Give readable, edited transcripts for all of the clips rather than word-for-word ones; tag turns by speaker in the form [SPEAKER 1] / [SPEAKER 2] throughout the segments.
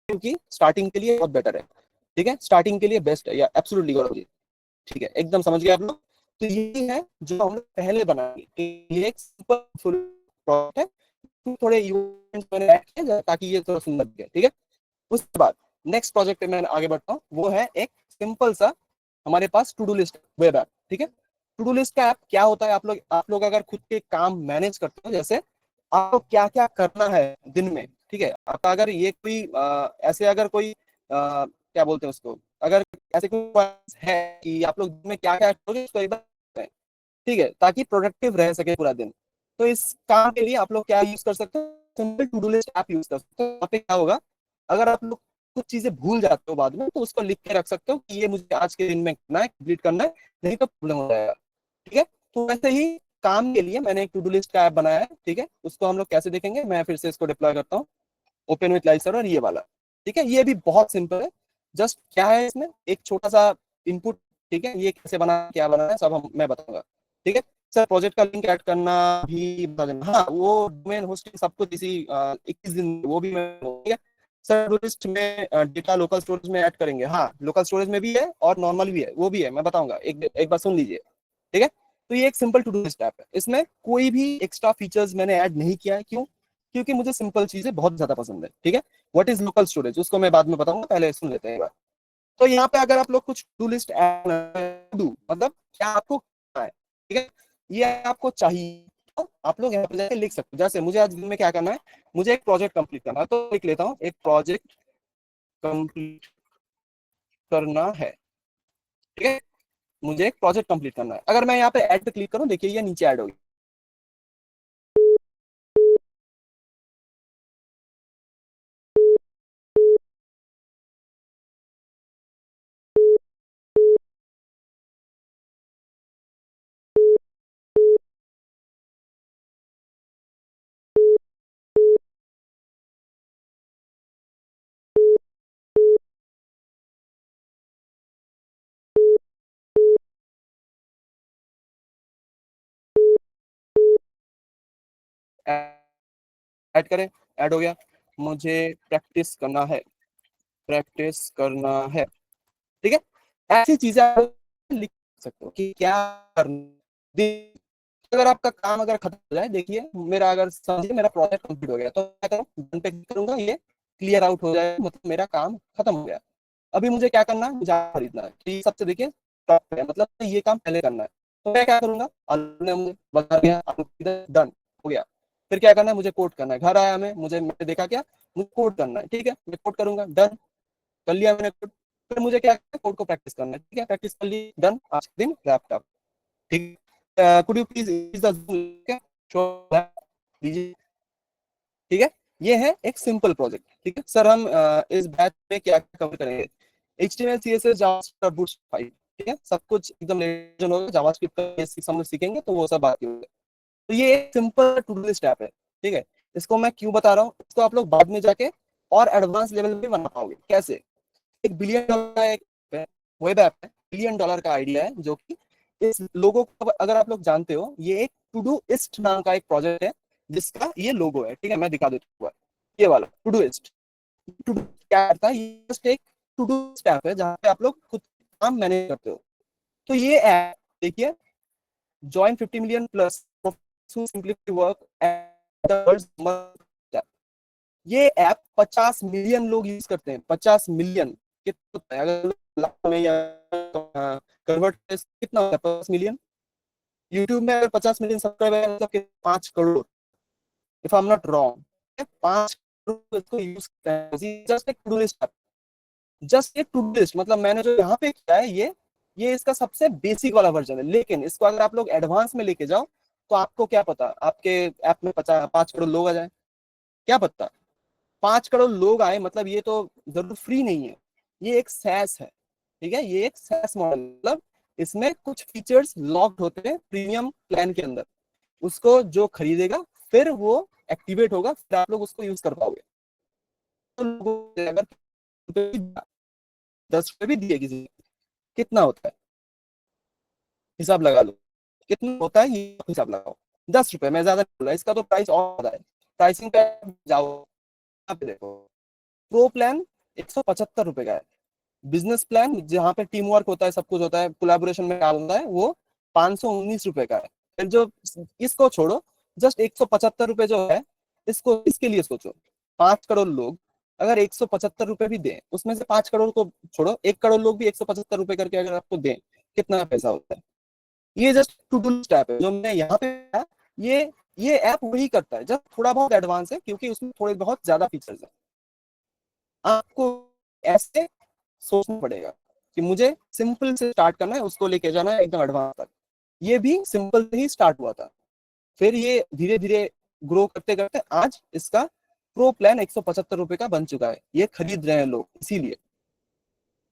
[SPEAKER 1] क्योंकि स्टार्टिंग के लिए बहुत बेटर है, ठीक है, स्टार्टिंग के लिए बेस्ट है, या एब्सोल्युटली गौरव जी, ठीक है, एकदम समझ गए आप लोग। तो ये है जो हम लोग पहले बनाए, ये एक सिंपल फुल प्रोडक्ट है, थोड़े इवेंट्स मैंने ऐड किए ताकि ये थोड़ा सुंदर दिखे, ठीक है। उसके बाद नेक्स्ट प्रोजेक्ट पे मैं आगे बढ़ता हूँ, वो है एक सिंपल सा हमारे पास to do list web app, ठीक है। टू डू लिस्ट का ऐप क्या होता है, आप लोग अगर खुद के काम मैनेज करते हो, जैसे आपको क्या क्या करना है दिन में, ठीक है, आपका अगर ये कोई ऐसे अगर कोई क्या बोलते हैं उसको, अगर ऐसे कोई है कि आप लोग दिन में क्या क्या करोगे उसको एक बार बताएं, ठीक है, ताकि प्रोडक्टिव रह सके पूरा दिन। तो इस काम के लिए आप लोग क्या यूज कर सकते हो, simple to do list app use कर सकते हो। वहाँ पे क्या होगा, अगर आप लोग कुछ चीजें भूल जाते हो बाद में, तो उसको लिख के रख सकते हो कि ये मुझे आज के दिन में करना है, कंप्लीट करना है, नहीं तो प्रॉब्लम हो जाएगा, ठीक है। तो वैसे ही काम के लिए मैंने एक टू डू लिस्ट का ऐप बनाया है, ठीक है। उसको हम लोग कैसे देखेंगे, मैं फिर से इसको डिप्लॉय करता हूँ, ओपन विथ लाइव सर्वर, ये वाला, ठीक है। ये भी बहुत सिंपल है, जस्ट क्या है इसमें एक छोटा सा इनपुट, ठीक है, ये कैसे बना क्या बना है सब मैं बताऊंगा, ठीक है। सर प्रोजेक्ट का लिंक ऐड करना भी बता देना, हाँ वो डोमेन होस्टिंग सब कुछ इसी 21 दिन वो भी मैं, ठीक है। सर लिस्ट में डेटा लोकल स्टोरेज में ऐड करेंगे, हाँ लोकल स्टोरेज में भी है और नॉर्मल भी है, वो भी है, मैं बताऊंगा, एक बार सुन लीजिए, ठीक है। तो ये एक simple to do list app है, इसमें कोई भी एक्स्ट्रा फीचर्स मैंने ऐड नहीं किया है, क्यों, क्योंकि मुझे सिंपल चीजें बहुत ज्यादा पसंद है, ठीक है। व्हाट इज लोकल स्टोरेज उसको मैं बाद में बताऊंगा, पहले सुन लेते हैं एक बार। तो यहाँ पे अगर आप लोग कुछ टू लिस्ट डू मतलब क्या आपको करना है, ठीक है, ये आपको चाहिए, तो आप लोग यहाँ पे जाके लिख सकते हो, जैसे मुझे आज दिन में क्या करना है, मुझे एक प्रोजेक्ट कंप्लीट करना है, तो लिख लेता हूँ एक प्रोजेक्ट कंप्लीट करना है, ठीक है, मुझे एक प्रोजेक्ट कंप्लीट करना है। अगर मैं यहाँ पे ऐड पे क्लिक करूँ, देखिए ये नीचे ऐड होगी, ऐड करें, ऐड हो गया। मुझे प्रैक्टिस करना है, प्रैक्टिस करना है, ठीक है। ऐसी चीजें आप लिख सकते हो कि क्या करना, अगर आपका काम अगर खत्म हो जाए, देखिए मेरा अगर समझिए मेरा प्रोजेक्ट कंप्लीट हो गया, तो क्या करूँ, डन पे क्लिक करूंगा, ये क्लियर आउट हो जाएगा, मतलब मेरा काम खत्म हो गया। अभी मुझे क्या करना है, मुझे खरीदना है, तो ये सबसे देखिए टॉप पे है, मतलब ये काम पहले करना है। तो मैं क्या करूंगा, ने मुझे बता दिया डन हो गया। फिर क्या करना है, मुझे कोड करना है, घर आया मैंने देखा क्या, मुझे कोड करना है, ठीक है, मैं कोड करूंगा, डन कर लिया मैंने कोड। फिर मुझे क्या कोड को प्रैक्टिस करना है, ठीक है, प्रैक्टिस कर ली, डन, आज के दिन रैप्ड अप, ठीक। Could you please is the show दीजिए, ठीक है। ये है एक सिंपल प्रोजेक्ट, ठीक है। सर हम इस बैच में क्या कवर करेंगे, HTML CSS जावास्क्रिप्ट बूटस्ट्रैप, ठीक है, सब कुछ एकदम लेजन होगा, जावास्क्रिप्ट का बेसिक्स हम लोग सीखेंगे, तो वो सब बाकी होगा। तो ये एक simple to do list app है, ठीक है। इसको मैं क्यों बता रहा हूँ, इसको आप लोग बाद में जाके और एडवांस लेवल पे बना पाओगे, कैसे, एक बिलियन डॉलर का एक वेब ऐप है, $1 बिलियन का आइडिया है, जो कि इस लोगो को अगर आप लोग जानते हो, ये एक टू डू इस्ट नाम का एक प्रोजेक्ट है, जिसका ये लोगो है, ठीक है, मैं दिखा देता हूँ, ये वाला to do list. To do क्या करता है, ये जस्ट एक टू डू ऐप है, जहाँ पे आप लोग खुद काम मैनेज करते हो। तो ये ऐप देखिए, join 50 million plus simply work, ये ऐप 50 मिलियन लोग यूज करते हैं, 50 मिलियन, कितना होता है अगर लाख में या कन्वर्ट कितना होता है, 50 मिलियन। यूट्यूब में अगर 50 मिलियन सब्सक्राइबर है, मतलब 5 crore, if I am not wrong, 5 crore इसको यूज करते हैं, जस्ट एक टू डू लिस्ट, जस्ट एक टू डू लिस्ट, मतलब मैंने जो यहाँ पे किया है, ये इसका सबसे बेसिक वाला वर्जन है, लेकिन इसको अगर आप लोग एडवांस में लेके जाओ, तो आपको क्या पता आपके ऐप में 5 करोड़ लोग आ जाए, क्या पता 5 करोड़ लोग आए, मतलब ये तो जरूर फ्री नहीं है, ये एक सैस है, ठीक है, ये एक सैस मॉडल, मतलब इसमें कुछ फीचर्स लॉक्ड होते हैं प्रीमियम प्लान के अंदर, उसको जो खरीदेगा फिर वो एक्टिवेट होगा, फिर आप लोग उसको यूज कर पाओगे। तो अगर 10 रुपए भी दिए किसी, कितना होता है, हिसाब लगा लो, कितना होता है, ये हिसाब लगाओ, 10 रुपए, मैं ज्यादा नहीं बोल रहा, इसका तो प्राइस और ज्यादा है। प्राइसिंग पे जाओ, यहाँ पे देखो, प्रो प्लान 175 रुपए का है। बिजनेस प्लान जहाँ पे टीम वर्क होता है, सब कुछ होता है, कोलैबोरेशन में काम होता है, वो 519 रुपए का है। फिर जो इसको छोड़ो, जस्ट 175 रुपए जो है, इसको इसके लिए सोचो, 5 करोड़ लोग अगर 175 रुपए भी दें, उसमें से 5 करोड़ को छोड़ो, 1 करोड़ लोग भी 175 रुपए करके अगर आपको दें, कितना पैसा होता है। ये just to do list app है जो मैं यहाँ पे है, ये ये ऐप वही करता है, जब थोड़ा बहुत एडवांस है क्योंकि उसमें थोड़े बहुत ज्यादा फीचर्स है। आपको ऐसे सोचना पड़ेगा कि मुझे सिंपल से स्टार्ट करना है, उसको लेके जाना है एकदम एडवांस तक। ये भी सिंपल से ही स्टार्ट हुआ था, फिर ये धीरे धीरे ग्रो करते करते आज इसका प्रो प्लान 175 रुपए का बन चुका है, ये खरीद रहे हैं लोग इसीलिए।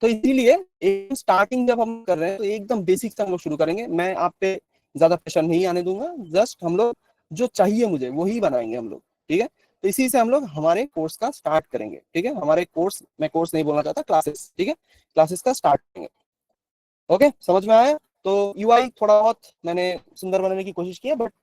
[SPEAKER 1] तो इसीलिए एक स्टार्टिंग जब हम कर रहे हैं तो एकदम बेसिक से हम लोग शुरू करेंगे, मैं आप पे ज्यादा प्रेशर नहीं आने दूंगा, जस्ट हम लोग जो चाहिए मुझे वही बनाएंगे हम लोग, ठीक है। तो इसी से हम लोग हमारे कोर्स का स्टार्ट करेंगे, ठीक है। हमारे कोर्स, मैं कोर्स नहीं बोलना चाहता, क्लासेस, ठीक है, क्लासेस का स्टार्ट करेंगे। ओके, समझ में आया। तो यूआई थोड़ा बहुत मैंने सुंदर बनाने की कोशिश की है, बट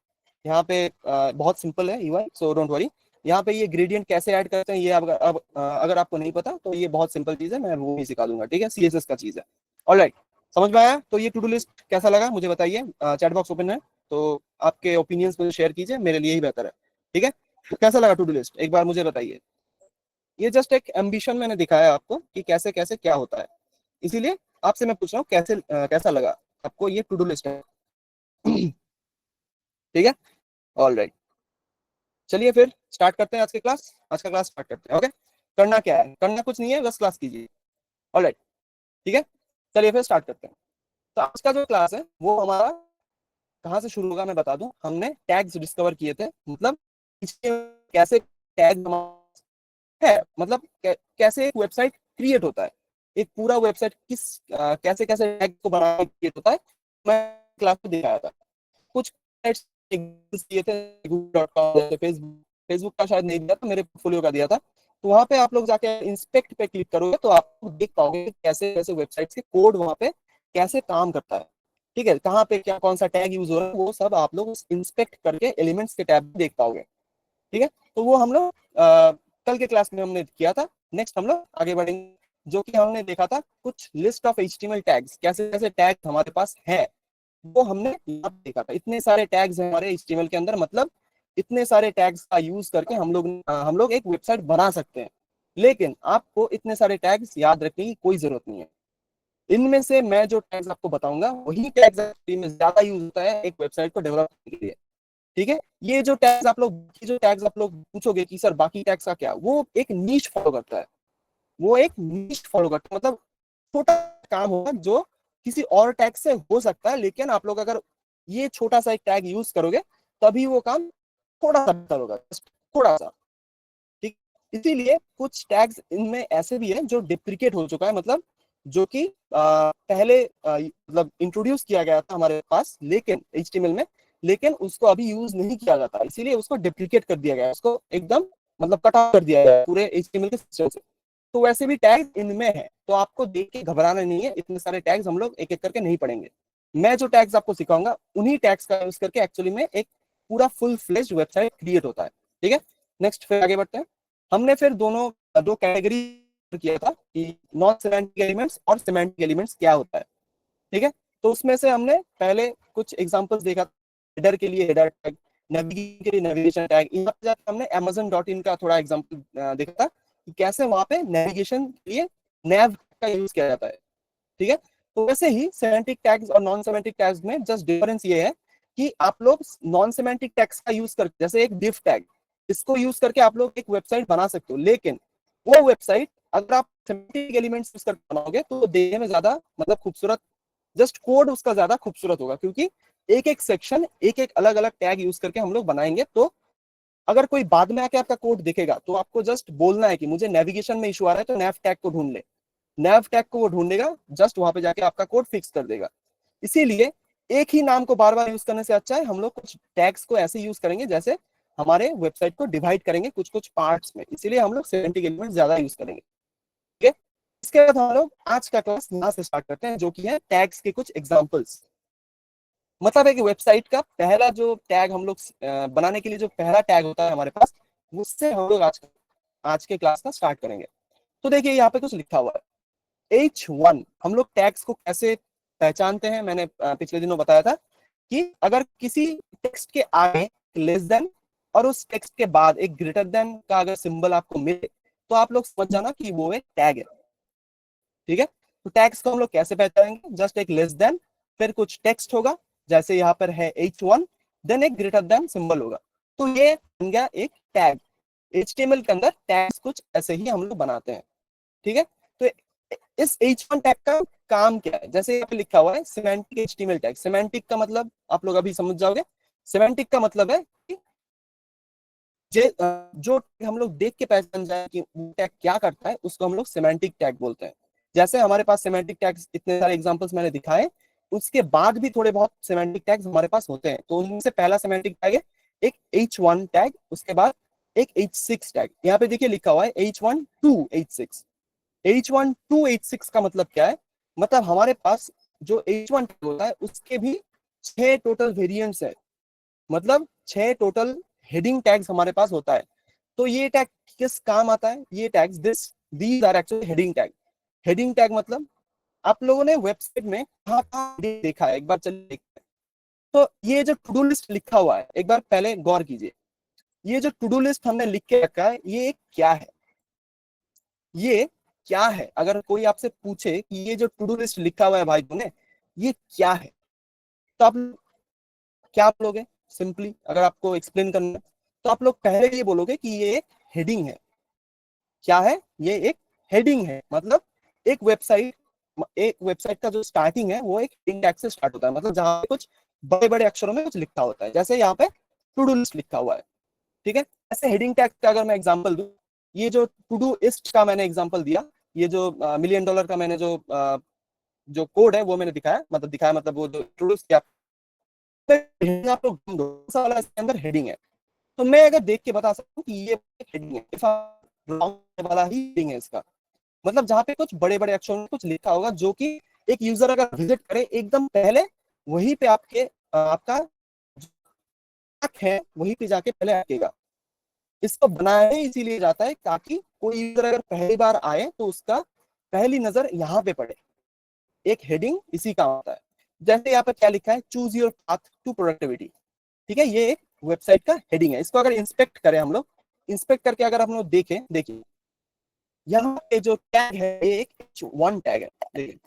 [SPEAKER 1] यहाँ पे बहुत सिंपल है यूआई, सो डोंट वरी। यहाँ पे ये ग्रेडियंट कैसे ऐड करते हैं, ये अब अगर आपको नहीं पता तो ये बहुत सिंपल चीज है, मैं वो ही सिखा दूंगा, ठीक है, सीएसएस का चीज है। ऑलराइट, समझ में आया। तो ये टू डू लिस्ट कैसा लगा मुझे बताइए, चैट बॉक्स ओपन है, तो आपके ओपिनियंस मुझे शेयर कीजिए, मेरे लिए ही बेहतर है, ठीक है। तो कैसा लगा टू डू लिस्ट, एक बार मुझे बताइए। ये जस्ट एक एम्बिशन मैंने दिखाया आपको कि कैसे कैसे क्या होता है, इसीलिए आपसे मैं पूछ रहा हूँ कैसे कैसा लगा आपको ये टू डू लिस्ट है। ठीक है, ऑल राइट। चलिए फिर स्टार्ट करते हैं आज के क्लास, आज का क्लास स्टार्ट करते हैं। ओके, करना क्या है, करना कुछ नहीं है, बस क्लास कीजिए। ऑल राइट, ठीक है, चलिए फिर स्टार्ट करते हैं। तो आज का जो क्लास है वो हमारा कहाँ से शुरू होगा मैं बता दूं। हमने टैग्स डिस्कवर किए थे, मतलब कैसे टैग है, मतलब कैसे एक वेबसाइट क्रिएट होता है, एक पूरा वेबसाइट कैसे कैसे टैग को बनाना क्रिएट होता है, मैं क्लास में दिखाया था। कुछ दिए थे google.com, जैसे फेसबुक, फेसबुक का शायद नहीं दिया था, मेरे पोर्टफोलियो का दिया था। तो वहां पे आप लोग जाके इंस्पेक्ट पे क्लिक करोगे तो आप देख पाओगे कैसे कैसे वेबसाइट्स के कोड वहां पे कैसे काम करता है, ठीक है, कहाँ पे क्या कौन सा टैग यूज हो रहा है, वो सब आप लोग इंस्पेक्ट करके एलिमेंट्स के टैब में देख पाओगे, ठीक है। तो वो हम लोग कल के क्लास में हमने किया था। नेक्स्ट हम लोग आगे बढ़ेंगे, जो कि हमने देखा था कुछ लिस्ट ऑफ एचटीएमएल टैग्स, कैसे कैसे टैग हमारे पास है, वो हमने यहाँ पे देखा था। इतने सारे टैग्स हैं हमारे HTML के अंदर, मतलब इतने सारे टैग्स का यूज करके हम लोग एक वेबसाइट बना सकते हैं। लेकिन आपको इतने सारे टैग्स याद रखने की कोई जरूरत नहीं है। इनमें से मैं जो टैग्स आपको बताऊंगा वही टैग्स में ज्यादा यूज होता है एक वेबसाइट को डेवलप करने के लिए, ठीक है। ये जो टैग्स आप लोग पूछोगे कि सर बाकी टैग्स का क्या, वो एक नीश फॉलो करता है, वो एक नीश फॉलो करता है, मतलब छोटा काम होगा जो किसी और टैग से हो सकता है, लेकिन आप लोग अगर ये छोटा सा एक टैग यूज करोगे तभी वो काम थोड़ा सा बेहतर होगा, थोड़ा सा, ठीक। इसीलिए कुछ टैग्स इनमें ऐसे भी है जो डिप्रिकेट हो चुका है, मतलब जो कि पहले मतलब इंट्रोड्यूस किया गया था हमारे पास लेकिन HTML में, लेकिन उसको अभी यूज नहीं किया जाता, इसीलिए उसको डिप्रिकेट कर दिया गया, उसको एकदम मतलब कट ऑफ कर दिया गया पूरे HTML के सिस्टम से। तो वैसे भी टैग इनमें है, तो आपको देख के घबराना नहीं है, इतने सारे टैग्स हम लोग एक एक करके नहीं पढ़ेंगे। मैं जो टैग्स आपको सिखाऊंगा उन्हीं टैग्स का यूज करके एक्चुअली में एक पूरा फुल फ्लेज्ड वेबसाइट क्रिएट होता है, ठीक है। नेक्स्ट फिर आगे बढ़ते हैं। हमने फिर दो कैटेगरी किया था कि नॉन सिमेंटिक एलिमेंट्स और सिमेंटिक एलिमेंट्स क्या होता है, ठीक है। तो उसमें से हमने पहले कुछ एग्जांपल्स देखा, हेडर के लिए हेडर टैग, नेविगेशन के लिए नेविगेशन टैग। यहाँ पे जाकर हमने amazon.in का थोड़ा एग्जांपल देखा था कि कैसे वहां पे नेविगेशन के लिए nav का यूज किया जाता है, ठीक है। तो वैसे ही सेमेंटिक टैग्स और नॉन सेमेंटिक टैग्स में जस्ट डिफरेंस ये है कि आप लोग नॉन सेमेंटिक टैग्स का यूज करके, जैसे एक div टैग, इसको यूज करके आप लोग एक वेबसाइट बना सकते हो, लेकिन वो वेबसाइट अगर आप सेमेंटिक एलिमेंट्स यूज करके बनाओगे तो देखने में ज्यादा मतलब खूबसूरत, जस्ट कोड उसका ज्यादा खूबसूरत होगा, क्योंकि एक एक सेक्शन एक एक अलग अलग टैग यूज करके हम लोग बनाएंगे। तो अगर कोई बाद में आके आपका कोड दिखेगा तो आपको जस्ट बोलना है कि मुझे नेविगेशन में इशू आ रहा है तो नैव टैग को ढूंढ ले, नैव टैग को वो ढूंढेगा, जस्ट वहां पे जाके आपका कोड फिक्स कर देगा। इसीलिए एक ही नाम को बार बार यूज करने से अच्छा है हम लोग कुछ टैग्स को ऐसे यूज करेंगे जैसे हमारे वेबसाइट को डिवाइड करेंगे कुछ कुछ पार्ट्स में, इसीलिए हम लोग सेमेंटिक एलिमेंट ज्यादा यूज करेंगे, ठीक है। इसके बाद हम लोग आज का क्लास यहाँ से स्टार्ट करते हैं, जो कि है टैग्स के कुछ एग्जांपल्स। मतलब है कि वेबसाइट का पहला जो टैग हम लोग बनाने के लिए जो पहला टैग होता है हमारे पास, उससे हम लोग आज के क्लास का स्टार्ट करेंगे। तो देखिए यहाँ पे कुछ लिखा हुआ है H1। हम लोग टैग्स को कैसे पहचानते हैं, मैंने पिछले दिनों बताया था कि अगर किसी टेक्स्ट के आगे लेस देन और उस टेक्स्ट के बाद एक ग्रेटर देन का अगर सिंबल आपको मिले तो आप लोग समझ जाना कि वो एक टैग है। ठीक है, तो टैग्स को हम लोग कैसे पहचानेंगे, जस्ट एक लेस देन फिर कुछ टेक्स्ट होगा, जैसे यहाँ पर है H1, देन एक ग्रेटर देन सिंबल होगा, तो ये बन गया एक टैग। HTML के अंदर टैग्स कुछ ऐसे ही हम लोग बनाते हैं। ठीक है, तो इस H1 टैग का काम क्या है, जैसे यहाँ पे लिखा हुआ है सिमेंटिक HTML टैग। सिमेंटिक का मतलब आप लोग अभी समझ जाओगे। सिमेंटिक का मतलब है कि जो हम लोग देख के पहचान जाए कि वो टैग क्या करता है, उसको हम लोग सिमेंटिक टैग बोलते हैं। जैसे हमारे पास सिमेंटिक टैग्स इतने सारे एग्जांपल्स मैंने दिखाए, उसके बाद भी थोड़े बहुत सिमेंटिक टैग्स हमारे पास होते हैं। तो उनमें से पहला सिमेंटिक टैग है एक H1 टैग, उसके बाद एक H6 टैग। यहाँ पे देखिए लिखा हुआ है H1 to H6। H1 to H6 का मतलब क्या है, मतलब हमारे पास जो H1 टैग होता है उसके भी 6 टोटल वेरिएंट्स है, मतलब 6 टोटल हेडिंग टैग्स हमारे पास होता है। तो ये टैग किस काम आता है, ये tags these are actually heading tag. Heading tag मतलब आप लोगों ने वेबसाइट में कहाँ कहाँ देखा है, एक बार चलिए देखते हैं। तो ये जो टू डू लिस्ट लिखा हुआ है, एक बार पहले गौर कीजिए, ये जो टू डू लिस्ट हमने लिख के रखा है ये क्या है, ये क्या है। अगर कोई आपसे पूछे कि ये जो टू डू लिस्ट लिखा हुआ है भाई तुमने, ये क्या है, तो आप क्या बोलोगे। सिंपली अगर आपको एक्सप्लेन करना है तो आप लोग पहले ये बोलोगे कि ये एक हेडिंग है। क्या है, ये एक हेडिंग है, मतलब एक वेबसाइट का जो स्टार्टिंग है वो एक हेडिंग टैग से स्टार्ट होता है, मतलब जहां पे कुछ बड़े बड़े अक्षरों में कुछ लिखा होता है, जैसे यहाँ पे टू डू लिस्ट लिखा हुआ है। ठीक है, ऐसे हेडिंग टैग का अगर मैं एग्जांपल दूं, ये जो टू डू लिस्ट का मैंने एग्जांपल दिया, ये जो $1 million का मैंने जो कोड है वो मैंने दिखाया मतलब वो जो टू डू हेडिंग आप लोग ढूंढो, कौन सा वाला इसके अंदर हेडिंग है। तो मैं अगर देख के बता सकता हूँ कि ये हेडिंग है, वाला ही हेडिंग है इसका, मतलब जहाँ पे कुछ बड़े बड़े अक्षरों में कुछ लिखा होगा, जो कि एक यूजर अगर विजिट करे एकदम पहले वहीं पे आपका है वहीं पे जाके पहले आएगा। इसको बनाया ही इसीलिए जाता है ताकि कोई यूजर अगर पहली बार आए तो उसका पहली नजर यहाँ पे पड़े। एक हेडिंग इसी का होता है। जैसे यहाँ पर क्या लिखा है, choose your path to productivity. ठीक है, ये एक वेबसाइट का हेडिंग है। इसको अगर इंस्पेक्ट करें हम लोग, इंस्पेक्ट करके अगर हम लोग देखें, देखिए यहाँ पे जो टैग है ये एक H1 टैग है। देखिए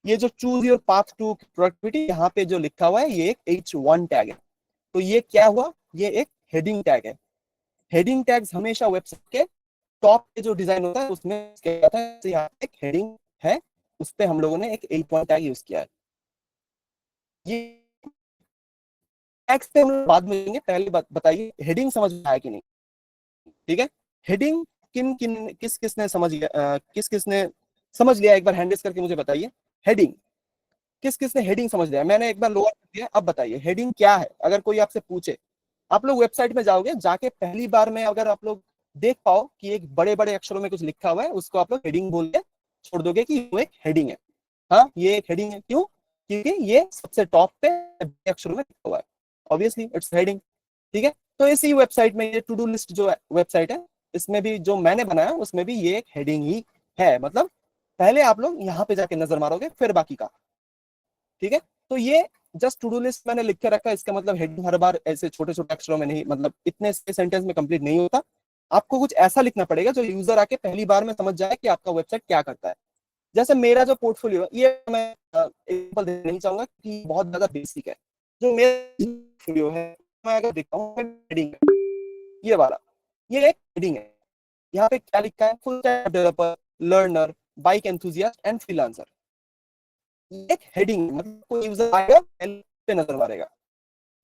[SPEAKER 1] ये जो choose your path to productivity यहाँ पे जो लिखा हुआ है ये एक H1 टैग है। तो ये क्या हुआ, ये एक हेडिंग टैग है। हेडिंग टैग्स हमेशा वेबसाइट के टॉप पे जो डिजाइन होता है उसमें क्या होता है, यहाँ एक हेडिंग है, उस पे हम लोगों ने एक H1 टैग यूज किया है। ये टैग्स पे हम लोग बाद में देंगे, पहले बताइए हेडिंग समझ में आया कि नहीं। ठीक है, हेडिंग किन किन किस किसने समझ लिया, किस किसने समझ लिया, एक बार हैंड रेज करके मुझे बताइए। हेडिंग किस किसने हेडिंग समझ लिया, मैंने एक बार लोअर कर दिया, अब बताइए हेडिंग क्या है। अगर कोई आपसे पूछे, आप लोग वेबसाइट में जाओगे, जाके पहली बार में अगर आप लोग देख पाओ कि एक बड़े बड़े अक्षरों में कुछ लिखा हुआ है, उसको आप लोग हेडिंग बोल के छोड़ दोगे कि वो एक हेडिंग है। हाँ ये एक हेडिंग है, क्यों, क्योंकि ये सबसे टॉप पे बड़े अक्षरों में लिखा हुआ है, ऑब्वियसली इट्स हेडिंग। ठीक है, तो इसी वेबसाइट में ये टू डू लिस्ट जो वेबसाइट है, इसमें भी जो मैंने बनाया उसमें भी ये एक हेडिंग ही है, मतलब पहले आप लोग यहाँ पे जाके नजर मारोगे फिर बाकी का। ठीक है, तो ये जस्ट टू डू लिस्ट मैंने लिख के रखा है, इसका मतलब हेडिंग हर बार ऐसे छोटे छोटे अक्षरों में नहीं, मतलब इतने सेंटेंस में कंप्लीट नहीं होता। आपको कुछ ऐसा लिखना पड़ेगा जो यूजर आके पहली बार में समझ जाए कि आपका वेबसाइट क्या करता है। जैसे मेरा जो पोर्टफोलियो है, ये मैं एग्जांपल देना नहीं चाहूंगा कि बहुत ज्यादा बेसिक है। जो मेरा पोर्टफोलियो है, मैं अगर देखता हूँ हेडिंग है, ये वाला, ये एक हेडिंग है। यहाँ पे क्या लिखा है, full stack developer, learner, bike enthusiast and freelancer. एक हेडिंग, मतलब कोई यूजर आएगा पे नजर मारेगा।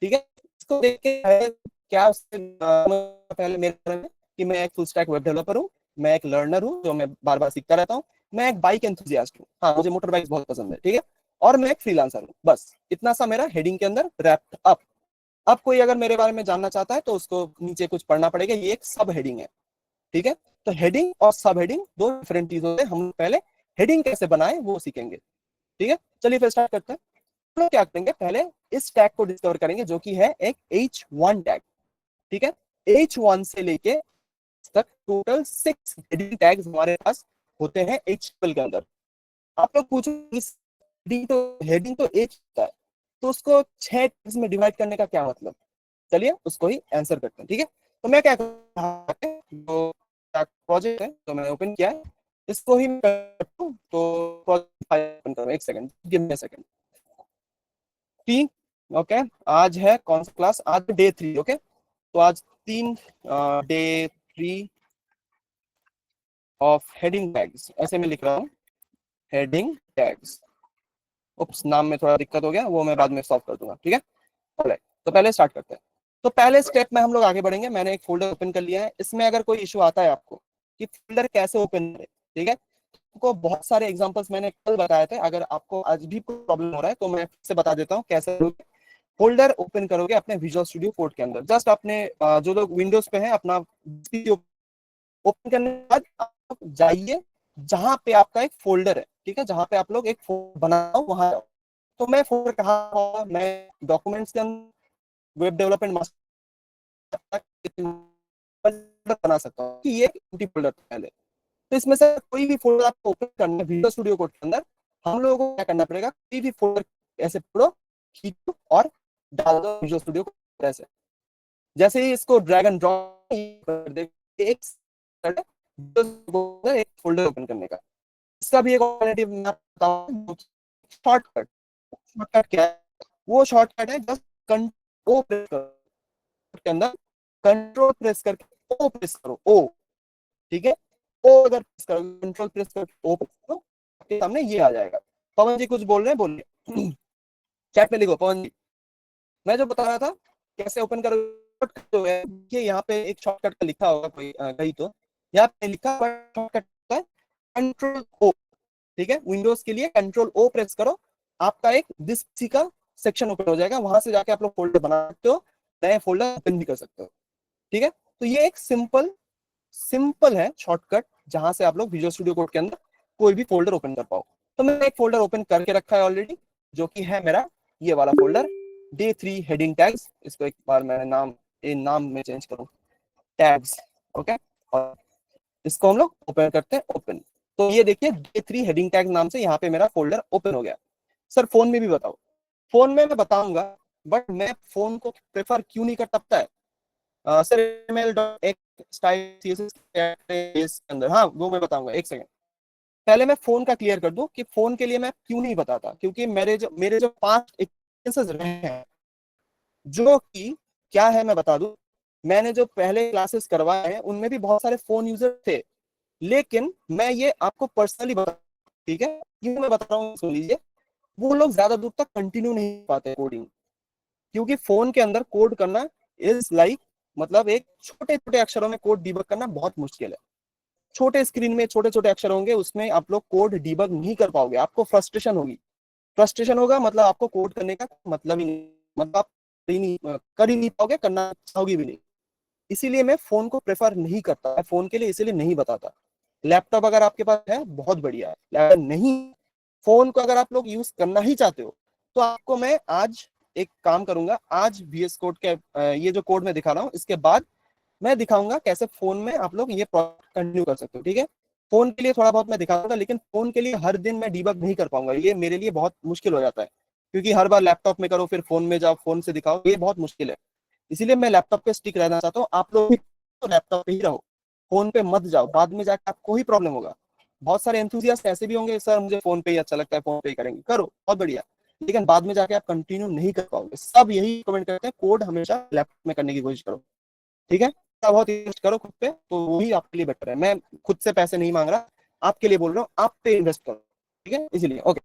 [SPEAKER 1] ठीक है, इसको देख के क्या उससे पहले मेरे बारे में कि मैं एक फुल स्टैक वेब डेवलपर हूँ, मैं एक लर्नर हूँ जो मैं बार बार सीखता रहता हूँ, मैं एक बाइक एंथुसियास्ट हूँ, हाँ मुझे मोटर बाइक बहुत पसंद है। ठीक है, और मैं एक फ्रीलांसर हूँ। बस इतना सा मेरा हेडिंग के अंदर रैप्ड अप। अब कोई अगर मेरे बारे में जानना चाहता है तो उसको नीचे कुछ पढ़ना पड़ेगा, ये एक सब हेडिंग है। ठीक है, तो हेडिंग और सब हेडिंग दो डिफरेंट चीजों से, हम पहले हेडिंग कैसे बनाए वो सीखेंगे। ठीक है, चलिए फिर स्टार्ट करते हैं। हम लोग क्या करेंगे, पहले इस टैग को डिस्कवर करेंगे जो कि है एक H1 टैग। ठीक है, H1 से लेके तक टोटल 6 हेडिंग टैग्स हमारे पास होते हैं HTML के अंदर। आप लोग पूछो इस हेडिंग तो एक होता है, तो उसको 6 टैग्स में डिवाइड करने का क्या मतलब? चलिए उसको ही आंसर करते हैं, ठीक है। तो मैं क्या जो प्रोजेक्ट है तो मैंने ओपन किया है, इसको ही तो प्रोजेक्ट फाइल ओपन करो, एक second, give me a second. ठीक, ओके। आज है कौन सा क्लास? आज डे 3, ओके। तो आज 3 डे 3 ऑफ हेडिंग टैग्स, ऐसे में लिख रहा हूँ, हेडिंग टैग्स। उप्स, नाम में थोड़ा दिक्कत हो गया, वो मैं बाद में सॉल्व कर दूंगा, ठीक है। तो पहले स्टार्ट करते हैं। तो पहले स्टेप में हम लोग आगे बढ़ेंगे। मैंने एक फोल्डर ओपन कर लिया है। इसमें अगर कोई इशू आता है आपको कि फोल्डर कैसे ओपन करें, ठीक है, आपको बहुत सारे एग्जांपल्स मैंने कल बताए थे। अगर आपको आज भी कोई प्रॉब्लम हो रहा है तो मैं फिर से बता देता हूँ कैसे फोल्डर ओपन करोगे अपने विजुअल स्टूडियो कोड के अंदर। जस्ट अपने जो लोग विंडोज पे हैं अपना ओपन करने के बाद आप जाइए जहां पे आपका एक फोल्डर है, ठीक है, जहां पे आप लोग एक फोल्डर बनाओ वहां जाओ। तो मैं फोल्डर कहाँ, मैं डॉक्यूमेंट्स के अंदर वेब डेवलपमेंट बना सकता हूँ कि ये एम्प्टी फोल्डर पहले। तो इसमें से कोई भी फोल्डर आपको ओपन करना है विजुअल स्टूडियो कोड के अंदर, हम लोगों को क्या करना पड़ेगा, कोई भी फोल्डर ऐसे पकड़ो, खींचो और डाल दो विजुअल स्टूडियो कोड। ऐसे जैसे ही इसको ड्रैग एंड ड्रॉप कर दे, एक फोल्डर ओपन करने का। इसका भी एक ऑल्टरनेटिव मैं बताऊं, शॉर्टकट। शॉर्टकट क्या है? वो शॉर्टकट है जस्ट कंट्रोल प्रेस करो के अंदर, कंट्रोल प्रेस करके ओ प्रेस करो, ओ, ठीक है। ओ अगर प्रेस करो, कंट्रोल प्रेस करके ओ प्रेस करो, आपके सामने ये आ जाएगा। पवन जी कुछ बोल रहे हैं, बोलिए। चैट में लिखो पवन जी। मैं जो बता रहा था कैसे ओपन करो है कि यहाँ पे एक शॉर्टकट का लिखा होगा कोई कहीं, तो यहाँ पे लिखा शॉर्टकट है कंट्रोल ओ, ठीक है। विंडोज के लिए कंट्रोल ओ प्रेस करो, आपका एक दिस का सेक्शन ओपन हो जाएगा, वहां से जाके आप लोग फोल्डर बना सकते हो, नए फोल्डर ओपन भी कर सकते हो, ठीक है। तो ये एक सिंपल है शॉर्टकट, जहां से आप लोग विजुअल स्टूडियो कोड के अंदर कोई भी फोल्डर ओपन कर पाओ। तो मैंने एक फोल्डर ओपन करके रखा है ऑलरेडी, जो कि है मेरा ये वाला फोल्डर, डे 3 हेडिंग टैग्स। इसको एक बार मैं नाम में चेंज करूं, टैग्स, ओके। और इसको हम लोग ओपन करते हैं, ओपन। तो ये देखिए डे 3 हेडिंग टैग नाम से यहाँ पे मेरा फोल्डर ओपन हो गया। सर फोन में भी बताओ? फोन में मैं बताऊंगा, बट मैं फोन को प्रेफर क्यों नहीं करता पता है? सर email.x स्टाइल CSS के अंदर, हाँ वो मैं बताऊंगा, एक सेकंड। पहले मैं फोन का क्लियर कर दूं कि फोन के लिए मैं क्यों नहीं बताता, क्योंकि मेरे जो 5 एक्सपीरियंसेस रहे हैं, जो कि क्या है मैं बता दूं। मैंने जो पहले क्लासेस करवाए हैं उनमें भी बहुत सारे फोन यूजर थे, लेकिन मैं ये आपको पर्सनली बता, ठीक है, क्यों मैं बता रहा हूँ सुन लीजिए। वो लोग ज्यादा दूर तक कंटिन्यू नहीं पाते कोडिंग, क्योंकि फोन के अंदर कोड करना इज लाइक, मतलब एक छोटे छोटे अक्षरों में कोड डिबग करना बहुत मुश्किल है। छोटे स्क्रीन में छोटे छोटे अक्षर होंगे, उसमें आप लोग कोड डिबग नहीं कर पाओगे, आपको फ्रस्ट्रेशन होगी। फ्रस्ट्रेशन होगा मतलब आपको कोड करने का मतलब ही नहीं, मतलब आप कर ही नहीं पाओगे, करना चाहोगे भी नहीं। इसीलिए मैं फोन को प्रेफर नहीं करता, मैं फोन के लिए इसीलिए नहीं बताता। लैपटॉप अगर आपके पास है बहुत बढ़िया है, लैपटॉप नहीं, फोन को अगर आप लोग यूज करना ही चाहते हो, तो आपको मैं आज एक काम करूंगा। आज VS कोड के ये जो कोड मैं दिखा रहा हूँ, इसके बाद मैं दिखाऊंगा कैसे फोन में आप लोग ये प्रोजेक्ट कंटिन्यू कर सकते हो, ठीक है। फोन के लिए थोड़ा बहुत मैं दिखाऊंगा, लेकिन फोन के लिए हर दिन मैं डिबग नहीं कर पाऊंगा, ये मेरे लिए बहुत मुश्किल हो जाता है, क्योंकि हर बार लैपटॉप में करो फिर फोन में जाओ, फोन से दिखाओ, ये बहुत मुश्किल है। इसीलिए मैं लैपटॉप पे स्टिक रहना चाहता हूँ। आप लोग भी तो लैपटॉप पे ही रहो, फोन पे मत जाओ, बाद में जाकर आपको ही प्रॉब्लम होगा। बहुत सारे एंथुसियास्ट ऐसे भी होंगे, सर मुझे फोन पे ही अच्छा लगता है, फोन पे ही करेंगे, करो बहुत बढ़िया, लेकिन बाद में जाके आप कंटिन्यू नहीं कर पाओगे। सब यही कमेंट करते हैं, कोड हमेशा लैपटॉप में करने की कोशिश करो, ठीक है। बहुत इन्वेस्ट करो खुद पे, तो वही आपके लिए बेटर है। मैं खुद से पैसे नहीं मांग रहा, आपके लिए बोल रहा हूँ, आप पे इन्वेस्ट करो, ठीक है, इसलिए ओके।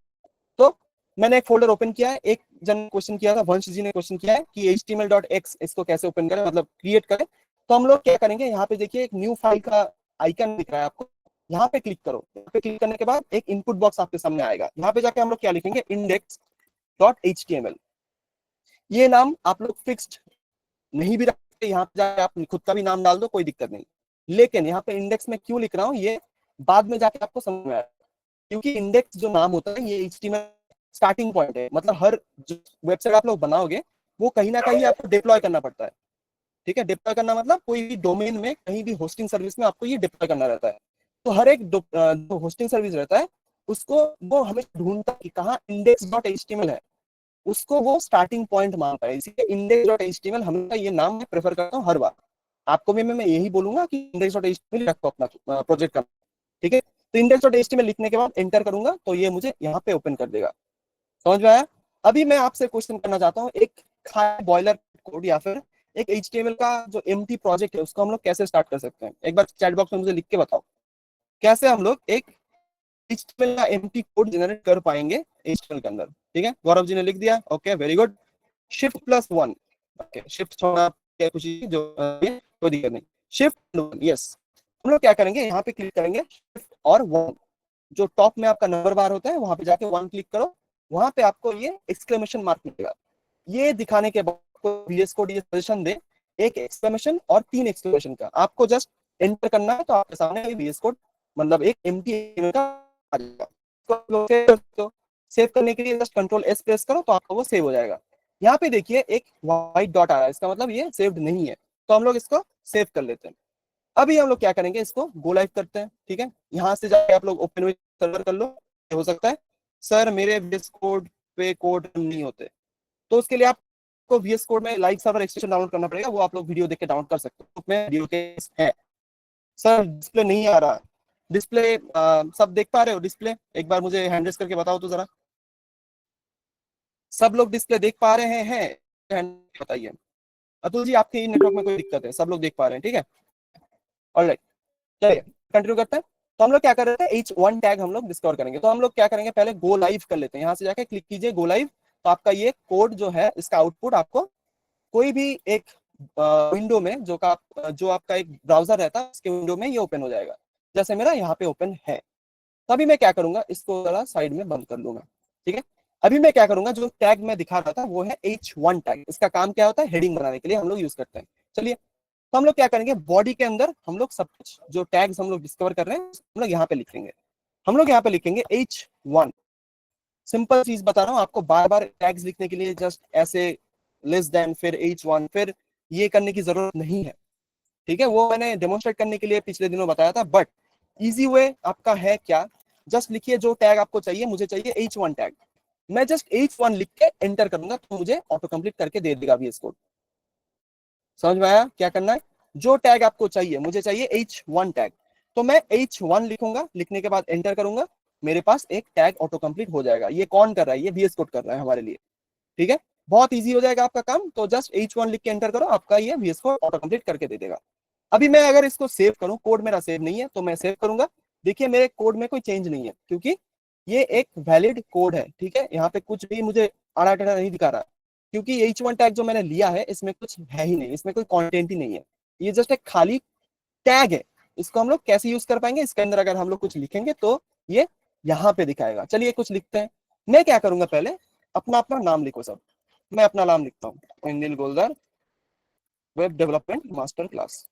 [SPEAKER 1] तो मैंने एक फोल्डर ओपन किया है। एक जन क्वेश्चन किया था, वंश जी ने क्वेश्चन किया है कि html.x इसको कैसे ओपन करें, मतलब क्रिएट करें। तो हम लोग क्या करेंगे, यहाँ पे देखिए एक न्यू फाइल का आइकन दिख रहा है आपको, यहाँ पे क्लिक करो। यहाँ पे क्लिक करने के बाद एक इनपुट बॉक्स आपके सामने आएगा, यहाँ पे जाके हम लोग क्या लिखेंगे, index.html। ये नाम आप लोग फिक्स्ड नहीं भी रखते, यहाँ पे जाके आप खुद का भी नाम डाल दो, कोई दिक्कत नहीं। लेकिन यहाँ पे इंडेक्स में क्यों लिख रहा हूँ, ये बाद में जाके आपको समझ में आएगा। क्योंकि इंडेक्स जो नाम होता है, ये HTML स्टार्टिंग पॉइंट है, मतलब हर जो वेबसाइट आप लोग बनाओगे वो कहीं ना कहीं आपको डिप्लॉय करना पड़ता है, ठीक है, डिप्लॉय करना मतलब कोई भी डोमेन में कहीं भी होस्टिंग सर्विस में आपको ये डिप्लॉय करना रहता है। तो हर एक जो होस्टिंग सर्विस रहता है उसको वो हमेशा ढूंढता है कि कहाँ index.html है, उसको वो स्टार्टिंग पॉइंट मानता है, इसीलिए index.html हमेशा ये नाम मैं प्रेफर करता हूँ हर बार। आपको भी मैं यही बोलूंगा कि index.html रखो अपना प्रोजेक्ट का, ठीक है। तो index.html लिखने के बाद एंटर करूंगा तो ये मुझे यहाँ पे ओपन कर देगा। समझ में आया? अभी मैं आपसे क्वेश्चन करना चाहता हूँ, एक खाली बॉयलर कोड या फिर एक HTML का जो एम्प्टी प्रोजेक्ट है उसको हम लोग कैसे स्टार्ट कर सकते हैं, एक बार चैट बॉक्स में मुझे लिख के बताओ, कैसे हम लोग एक HTML का एम्प्टी कोड जनरेट कर पाएंगे HTML के अंदर। ठीक है, गौरव जी ने लिख दिया, okay very good. Shift+1, okay shift छोड़ा क्या कुछ जो कोई दिक्कत नहीं, Shift+1 यस। हम लोग क्या करेंगे, यहाँ पे क्लिक करेंगे शिफ्ट और 1, जो टॉप में आपका नंबर बार होता है वहां पे जाके 1 क्लिक करो, वहां पे आपको ये एक्सक्लेमेशन मार्क मिलेगा। ये दिखाने के बाद VS कोड ये सजेशन दे एक एक्सक्लेमेशन और 3 एक्सक्लेमेशन का, आपको जस्ट एंटर करना है तो आपके सामने VS कोड मतलब एक एम्प्टी का आ जाएगा। सेव करने के लिए जस्ट Ctrl+S प्रेस करो तो आपको वो सेव हो जाएगा। यहाँ पे देखिए एक व्हाइट डॉट आ रहा है, इसका मतलब ये सेव्ड नहीं है, तो हम लोग इसको सेव कर लेते हैं। अभी हम लोग क्या करेंगे, इसको गो लाइव करते हैं। ठीक है, यहाँ से जाके आप लोग ओपन सर्वर कर लो। हो सकता है सर मेरे VS कोड पे कोड नहीं होते, तो उसके लिए आपको VS कोड में लाइव सर्वर एक्सटेंशन डाउनलोड करना पड़ेगा, वो आप लोग वीडियो देख के डाउनलोड कर सकते हो। उसमें वीडियो के है। सर डिस्प्ले नहीं आ रहा, डिस्प्ले सब देख पा रहे हो डिस्प्ले, एक बार मुझे हैंड रेस करके बताओ तो जरा, सब लोग डिस्प्ले देख पा रहे हैं? बताइए। अतुल जी आपके नेटवर्क में कोई दिक्कत है? सब लोग देख पा रहे हैं, ठीक है, ऑलराइट। चलिए कंटिन्यू करते हैं। तो हम लोग क्या कर रहे थे, H1 टैग हम लोग डिस्कवर करेंगे। तो हम लोग क्या करेंगे, पहले गो लाइव कर लेते हैं, यहाँ से जाके क्लिक कीजिए गो लाइव। तो आपका ये कोड जो है इसका आउटपुट आपको कोई भी एक विंडो में जो आपका एक ब्राउजर रहता है उसके विंडो में ये ओपन हो जाएगा, जैसे मेरा यहाँ पे ओपन है। तभी मैं क्या करूंगा, इसको जरा साइड में बंद कर लूंगा। ठीक है, अभी मैं क्या करूंगा, जो टैग मैं दिखा रहा था वो है H1 टैग। इसका काम क्या होता है, हेडिंग बनाने के लिए हम लोग यूज करते हैं। चलिए, तो हम लोग क्या करेंगे, बॉडी के अंदर हम लोग सब कुछ जो टैग्स हम लोग डिस्कवर कर रहे हैं हम लोग यहाँ पे लिखेंगे। हम लोग यहाँ पे लिखेंगे H1। सिंपल चीज बता रहा हूँ आपको, बार बार टैग्स लिखने के लिए जस्ट ऐसे लेस देन फिर H1 फिर ये करने की जरूरत नहीं है। ठीक है, वो मैंने डेमोन्स्ट्रेट करने के लिए पिछले दिनों बताया था, बट इजी वे आपका है क्या, जस्ट लिखिए जो टैग आपको चाहिए। मुझे चाहिए H1 टैग, मैं जस्ट H1 लिख के एंटर करूंगा तो मुझे ऑटो कंप्लीट करके दे देगा VS कोड। समझ में आया क्या करना है? जो टैग आपको चाहिए, मुझे चाहिए H1 टैग, तो मैं H1 लिखूंगा, लिखने के बाद एंटर करूंगा, मेरे पास एक टैग ऑटो कंप्लीट हो जाएगा। ये कौन कर रहा है, ये VS कोड कर रहा है हमारे लिए। ठीक है, बहुत इजी हो जाएगा आपका काम। तो जस्ट H1 लिख के एंटर करो, आपका ये VS कोड ऑटो कंप्लीट करके दे देगा। अभी मैं अगर इसको सेव करूं, कोड मेरा सेव नहीं है तो मैं सेव करूंगा। देखिए मेरे कोड में कोई चेंज नहीं है क्योंकि ये एक वैलिड कोड है। ठीक है, यहाँ पे कुछ भी मुझे आड़ा टेढ़ा नहीं दिखा रहा, क्योंकि H1 टैग जो मैंने लिया है इसमें कुछ है ही नहीं, इसमें कोई कंटेंट ही नहीं है, ये जस्ट एक खाली टैग है। इसको हम लोग कैसे यूज कर पाएंगे, इसके अंदर अगर हम लोग कुछ लिखेंगे तो ये यहाँ पे दिखाएगा। चलिए कुछ लिखते हैं। मैं क्या करूंगा, पहले अपना अपना नाम लिखो सब। मैं अपना नाम लिखता हूँ, Anil Goldar, web development master class.